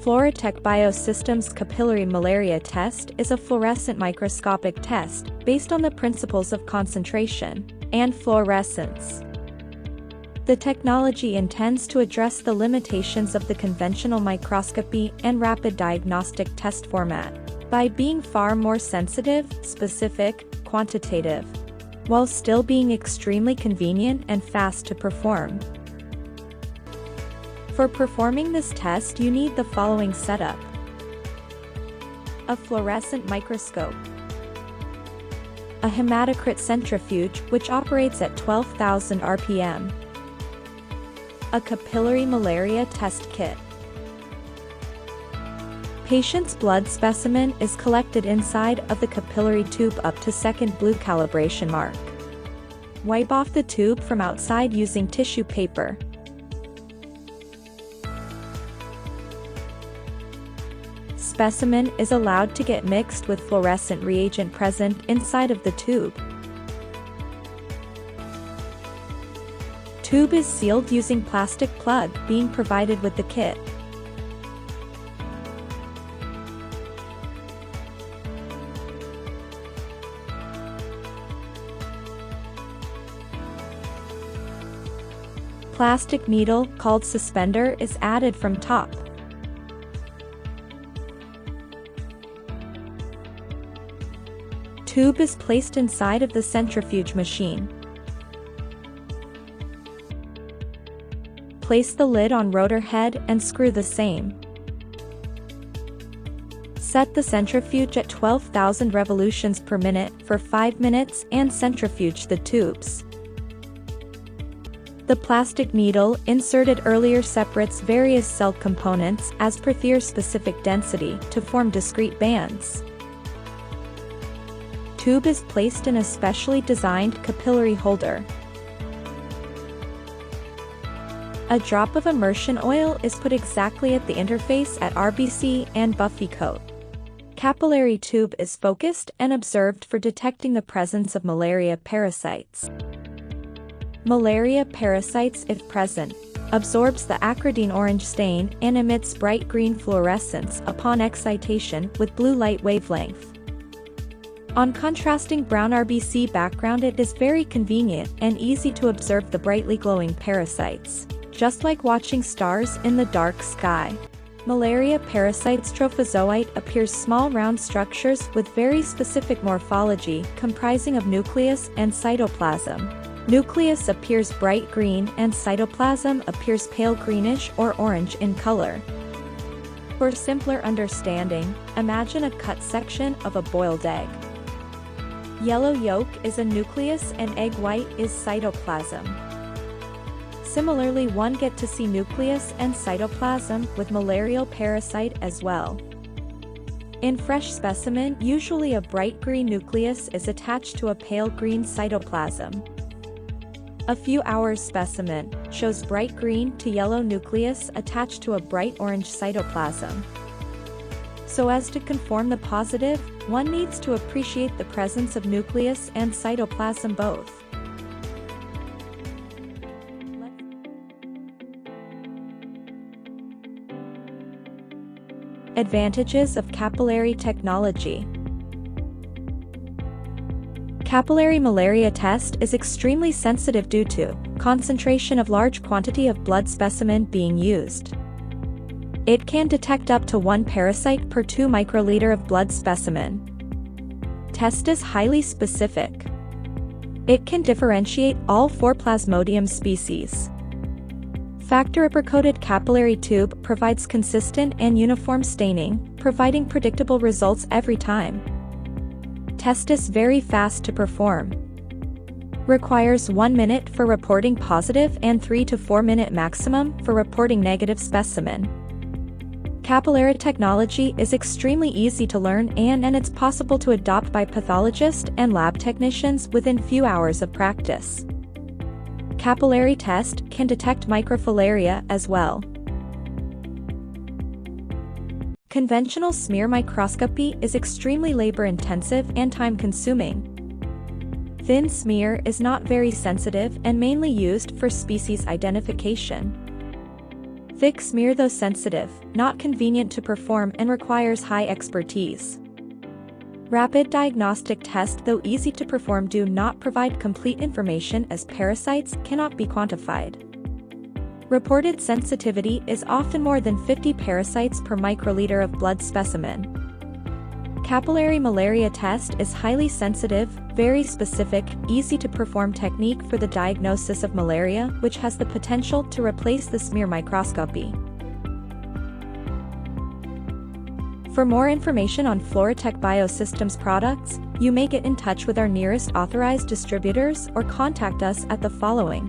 Floratech Biosystems Kapillary Malaria test is a fluorescent microscopic test based on the principles of concentration and fluorescence. The technology intends to address the limitations of the conventional microscopy and rapid diagnostic test format by being far more sensitive, specific, quantitative, while still being extremely convenient and fast to perform. For performing this test, you need the following setup: a fluorescent microscope, a hematocrit centrifuge which operates at 12,000 RPM, a capillary malaria test kit. Patient's blood specimen is collected inside of the capillary tube up to second blue calibration mark. Wipe off the tube from outside using tissue paper. Specimen is allowed to get mixed with fluorescent reagent present inside of the tube. Tube is sealed using plastic plug being provided with the kit. Plastic needle called suspender is added from top. Tube is placed inside of the centrifuge machine. Place the lid on rotor head and screw the same. Set the centrifuge at 12,000 revolutions per minute for 5 minutes and centrifuge the tubes. The plastic needle inserted earlier separates various cell components as per their specific density to form discrete bands. Tube is placed in a specially designed capillary holder. A drop of immersion oil is put exactly at the interface at RBC and Buffy coat. Capillary tube is focused and observed for detecting the presence of malaria parasites. Malaria parasites, if present, absorbs the acridine orange stain and emits bright green fluorescence upon excitation with blue light wavelength. On contrasting brown RBC background, it is very convenient and easy to observe the brightly glowing parasites, just like watching stars in the dark sky. Malaria parasites trophozoite appears small round structures with very specific morphology comprising of nucleus and cytoplasm. Nucleus appears bright green and cytoplasm appears pale greenish or orange in color. For simpler understanding, imagine a cut section of a boiled egg. Yellow yolk is a nucleus and egg white is cytoplasm. Similarly, one get to see nucleus and cytoplasm with malarial parasite as well. In fresh specimen, usually a bright green nucleus is attached to a pale green cytoplasm. A few hours specimen shows bright green to yellow nucleus attached to a bright orange cytoplasm. So as to conform the positive, one needs to appreciate the presence of nucleus and cytoplasm both. Advantages of capillary technology. Capillary malaria test is extremely sensitive due to concentration of large quantity of blood specimen being used. It can detect up to 1 parasite per 2 microliter of blood specimen. Test is highly specific. It can differentiate all 4 Plasmodium species. Factor-coated capillary tube provides consistent and uniform staining, providing predictable results every time. Test is very fast to perform. Requires 1 minute for reporting positive and 3 to 4 minute maximum for reporting negative specimen. Capillary technology is extremely easy to learn and it's possible to adopt by pathologists and lab technicians within few hours of practice. Capillary test can detect microfilaria as well. Conventional smear microscopy is extremely labor-intensive and time-consuming. Thin smear is not very sensitive and mainly used for species identification. Thick smear though sensitive, not convenient to perform and requires high expertise. Rapid diagnostic test though easy to perform do not provide complete information as parasites cannot be quantified. Reported sensitivity is often more than 50 parasites per microliter of blood specimen. Kapillary malaria test is highly sensitive, very specific, easy to perform technique for the diagnosis of malaria, which has the potential to replace the smear microscopy. For more information on Floratech Biosystems products, you may get in touch with our nearest authorized distributors or contact us at the following.